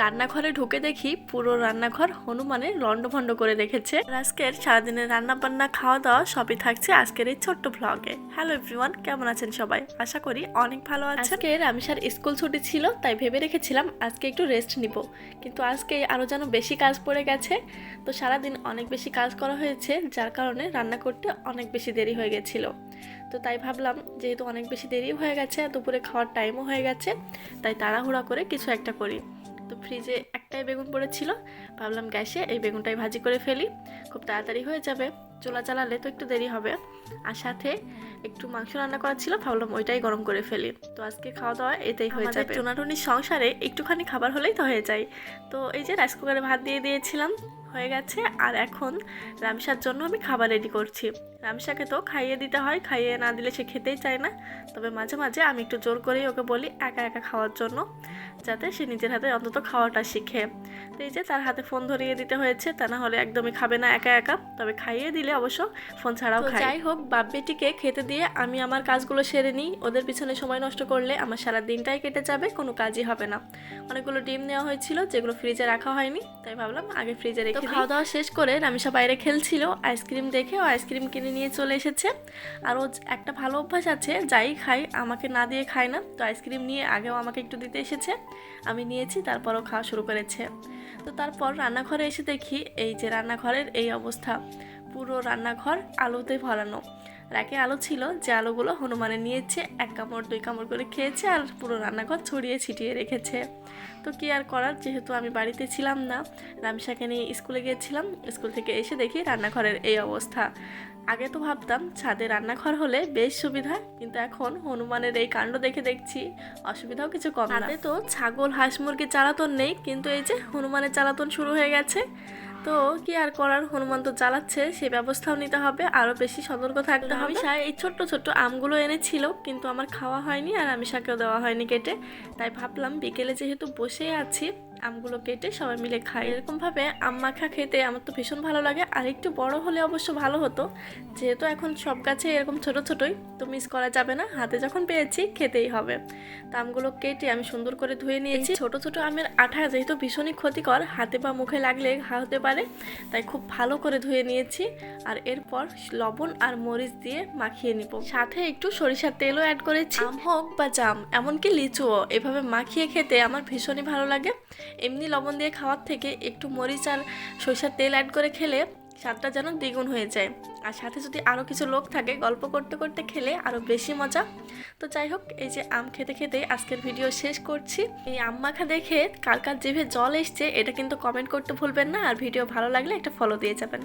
রান্নাঘরে ঢুকে দেখি পুরো রান্নাঘর হনুমানে লন্ডভন্ড করে রেখেছে। আজকের সারাদিনের রান্না বান্না খাওয়া দাওয়া সবই থাকছে আজকের এই ছোট্ট ব্লগে। হ্যালো এভরিওয়ান, কেমন আছেন সবাই? আশা করি অনেক ভালো আছেন। আজকে রামিসার স্কুল ছুটি ছিল, তাই ভেবে রেখেছিলাম আজকে একটু রেস্ট নিব, কিন্তু আজকে আরও যেন বেশি কাজ পড়ে গেছে। তো সারাদিন অনেক বেশি কাজ করা হয়েছে, যার কারণে রান্না করতে অনেক বেশি দেরি হয়ে গেছিল। তো তাই ভাবলাম যেহেতু অনেক বেশি দেরি হয়ে গেছে, দুপুরে খাওয়ার টাইমও হয়ে গেছে, তাই তাড়াহুড়া করে কিছু একটা করি। তো ফ্রিজে একটাই বেগুন পড়েছিল, ভাবলাম গ্যাসে এই বেগুনটাই ভাজি করে ফেলি, খুব তাড়াতাড়ি হয়ে যাবে। চুলা চালালে তো একটু দেরি হবে। আর সাথে একটু মাংস রান্না করা ছিল, ভাবলাম ওইটাই গরম করে ফেলি। তো আজকে খাওয়া দাওয়া এতেই হয়ে যাবে। টুনাটুনির সংসারে একটুখানি খাবার হলেই তো হয়ে যায়। তো এই যে রাইস কুকারে ভাত দিয়ে দিয়েছিলাম, হয়ে গেছে। আর এখন রামিসার জন্য আমি খাবার রেডি করছি। রামিসাকে তো খাইয়ে দিতে হয়, খাইয়ে না দিলে সে খেতেই চায় না। তবে মাঝে মাঝে আমি একটু জোর করেই ওকে বলি একা একা খাওয়ার জন্য, যাতে সে নিজের হাতে অন্তত খাওয়াটা শিখে। তো এই যে তার হাতে ফোন ধরিয়ে দিতে হয়েছে, তা না হলে একদমই খাবে না একা একা। তবে খাইয়ে দিলে অবশ্য ফোন ছাড়াও খায়। যাই হোক, বাপ বেটিকে খেতে দিয়ে আমি আমার কাজগুলো সেরে নিই। ওদের পিছনে সময় নষ্ট করলে আমার সারা দিনটাই কেটে যাবে, কোনো কাজই হবে না। অনেকগুলো ডিম নেওয়া হয়েছিল, যেগুলো ফ্রিজে রাখা হয়নি, তাই ভাবলাম আগে ফ্রিজে রেখে দিই। খাওয়া দাওয়া শেষ করে রামিসা বাইরে খেলছিল, আইসক্রিম দেখে ও আইসক্রিম কিনে নিয়ে চলে এসেছে। আর ও একটা ভালো অভ্যাস আছে, যাই খাই আমাকে না দিয়ে খায় না। তো আইসক্রিম নিয়ে আগেও আমাকে একটু দিতে এসেছে, আমি নিয়েছি, তারপরও খাওয়া শুরু করেছে। তো তারপর রান্নাঘরে এসে দেখি এই যে রান্নাঘরের এই অবস্থা, পুরো রান্নাঘর আলুতে ভরানো। রাকে আলু ছিল, যে আলুগুলো হনুমানে নিয়েছে, 1 কামড় 2 কামড় করে খেয়েছে, আর পুরো রান্নাঘর ছড়িয়ে ছিটিয়ে রেখেছে। তো কি আর করার, যেহেতু আমি বাড়িতে ছিলাম না, রামিসাকে নিয়ে স্কুলে গিয়েছিলাম। স্কুল থেকে এসে দেখি রান্নাঘরের এই অবস্থা। আগে তো ভাবতাম ছাদে রান্নাঘর হলে বেশ সুবিধা, কিন্তু এখন হনুমানের এই কাণ্ড দেখে দেখছি অসুবিধাও কিছু কম না। তো ছাগল হাঁস মুরগির জ্বালাতন নেই, কিন্তু এই যে হনুমানের জ্বালাতন শুরু হয়ে গেছে। তো কি আর করার, হনুমান তো জ্বালাচ্ছে, সে ব্যবস্থাও নিতে হবে, আরও বেশি সতর্ক থাকতে হবে। রামিসা এই ছোট্ট ছোট্ট আমগুলো এনেছিল, কিন্তু আমার খাওয়া হয়নি আর রামিসাকেও দেওয়া হয়নি কেটে। তাই ভাবলাম বিকেলে যেহেতু বসে আছি, আমগুলো কেটে সবাই মিলে খাই। এরকমভাবে আম মাখা খেতে আমার তো ভীষণ ভালো লাগে। আর একটু বড় হলে অবশ্য ভালো হতো, যেহেতু এখন সব গাছে এরকম ছোট ছোটই, তো মিস করা যাবে না, হাতে যখন পেয়েছি খেতেই হবে। তো আমগুলো কেটে আমি সুন্দর করে ধুয়ে নিয়েছি। ছোট ছোট আমের আঠা যেহেতু ভীষণই ক্ষতিকর, হাতে বা মুখে লাগলে ঘা হতে পারে, তাই খুব ভালো করে ধুয়ে নিয়েছি। আর এরপর লবণ আর মরিচ দিয়ে মাখিয়ে নিব, সাথে একটু সরিষার তেলও অ্যাড করেছি। আম হোক বা জাম, এমনকি লিচুও, এভাবে মাখিয়ে খেতে আমার ভীষণই ভালো লাগে। এমনি লবণ দিয়ে খাওয়ার থেকে একটু মরিচ আর সরিষার তেল অ্যাড করে খেলে স্বাদটা যেন দ্বিগুণ হয়ে যায়। আর সাথে যদি আরও কিছু লোক থাকে, গল্প করতে করতে খেলে আরও বেশি মজা। তো যাই হোক, এই যে আম খেতে খেতে আজকের ভিডিও শেষ করছি। এই আম মাখা দেখে কার কার জিভে জল এসছে এটা কিন্তু কমেন্ট করতে ভুলবেন না। আর ভিডিও ভালো লাগলে একটা ফলো দিয়ে যাবেন।